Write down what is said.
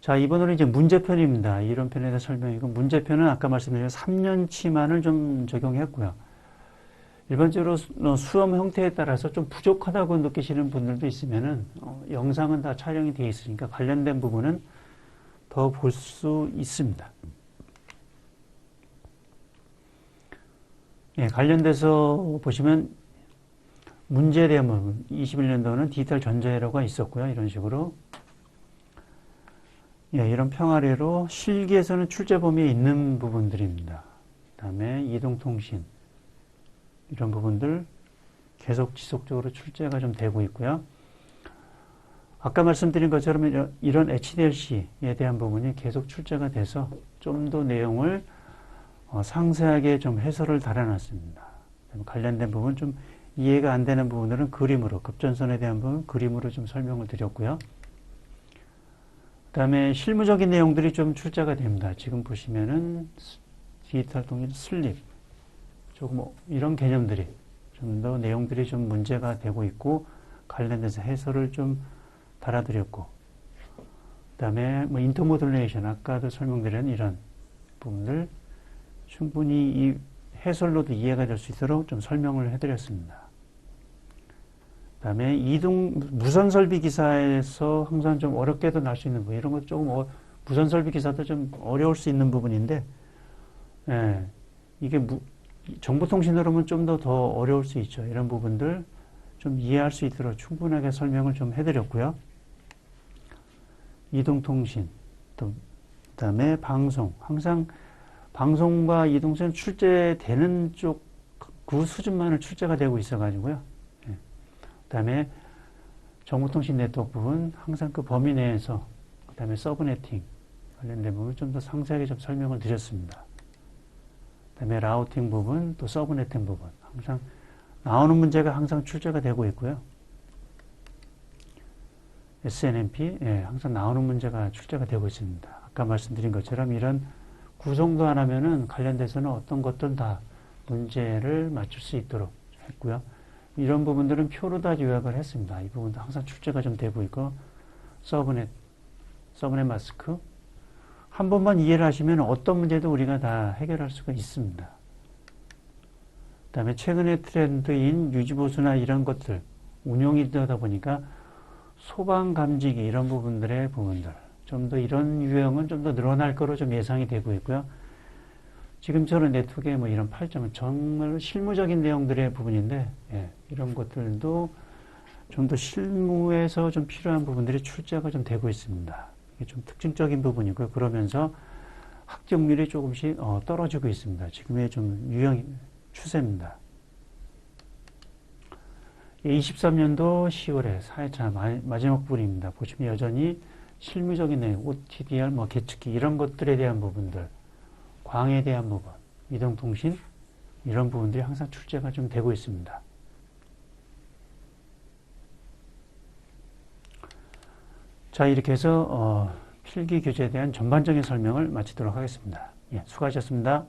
자, 이번으로 이제 문제편입니다. 이론 편에 대한 설명이고, 문제편은 아까 말씀드린 3년치만을 좀 적용했고요. 일반적으로 수험 형태에 따라서 좀 부족하다고 느끼시는 분들도 있으면은, 영상은 다 촬영이 되어 있으니까 관련된 부분은 더 볼 수 있습니다. 예, 관련돼서 보시면 문제에 대한 부분, 21년도는 디지털 전자회로가 있었고요. 이런 식으로. 예, 이런 평화례로 실기에서는 출제 범위에 있는 부분들입니다. 그 다음에 이동통신, 이런 부분들 계속 지속적으로 출제가 좀 되고 있고요. 아까 말씀드린 것처럼 이런 HDLC에 대한 부분이 계속 출제가 돼서 좀 더 내용을 상세하게 좀 해설을 달아놨습니다. 관련된 부분 좀 이해가 안 되는 부분들은 그림으로, 급전선에 대한 부분 그림으로 좀 설명을 드렸고요. 그 다음에 실무적인 내용들이 좀 출제가 됩니다. 지금 보시면은 디지털 통신 슬립, 조금 이런 개념들이 좀 더 내용들이 좀 문제가 되고 있고 관련돼서 해설을 좀 달아드렸고, 그 다음에 뭐 인터모듈레이션, 아까도 설명드린 이런 부분들 충분히 이 해설로도 이해가 될 수 있도록 좀 설명을 해드렸습니다. 그 다음에 무선 설비 기사에서 항상 좀 어렵게도 날 수 있는 부분, 이런 것 조금 무선 설비 기사도 좀 어려울 수 있는 부분인데, 예, 이게 정보통신으로는 좀 더 어려울 수 있죠. 이런 부분들 좀 이해할 수 있도록 충분하게 설명을 좀 해드렸고요. 이동통신, 또 그다음에 방송, 항상 방송과 이동통신 출제되는 쪽 그 수준만을 출제가 되고 있어가지고요. 예. 그다음에 정보통신 네트워크 부분 항상 그 범위 내에서, 그다음에 서브네팅 관련된 부분 좀 더 상세하게 좀 설명을 드렸습니다. 그다음에 라우팅 부분, 또 서브네팅 부분 항상 나오는 문제가 항상 출제가 되고 있고요. SNMP, 예, 항상 나오는 문제가 출제가 되고 있습니다. 아까 말씀드린 것처럼 이런 구성도 안 하면은 관련돼서는 어떤 것들은 다 문제를 맞출 수 있도록 했고요. 이런 부분들은 표로 다 요약을 했습니다. 이 부분도 항상 출제가 좀 되고 있고, 서브넷 마스크. 한 번만 이해를 하시면 어떤 문제도 우리가 다 해결할 수가 있습니다. 그 다음에 최근의 트렌드인 유지보수나 이런 것들, 운용이 되다 보니까 소방감지기 이런 부분들의 부분들, 좀 더 이런 유형은 좀 더 늘어날 거로 좀 예상이 되고 있고요. 지금처럼 네트워크의 뭐 이런 8점은 정말 실무적인 내용들의 부분인데, 예, 이런 것들도 좀 더 실무에서 좀 필요한 부분들이 출제가 좀 되고 있습니다. 이게 좀 특징적인 부분이고요. 그러면서 합격률이 조금씩 떨어지고 있습니다. 지금의 좀 유형 추세입니다. 23년도 10월에 4회차 마지막 부분입니다. 보시면 여전히 실무적인 내용, OTDR, 뭐 계측기 이런 것들에 대한 부분들, 광에 대한 부분, 이동통신 이런 부분들이 항상 출제가 좀 되고 있습니다. 자, 이렇게 해서 필기 교재에 대한 전반적인 설명을 마치도록 하겠습니다. 예, 수고하셨습니다.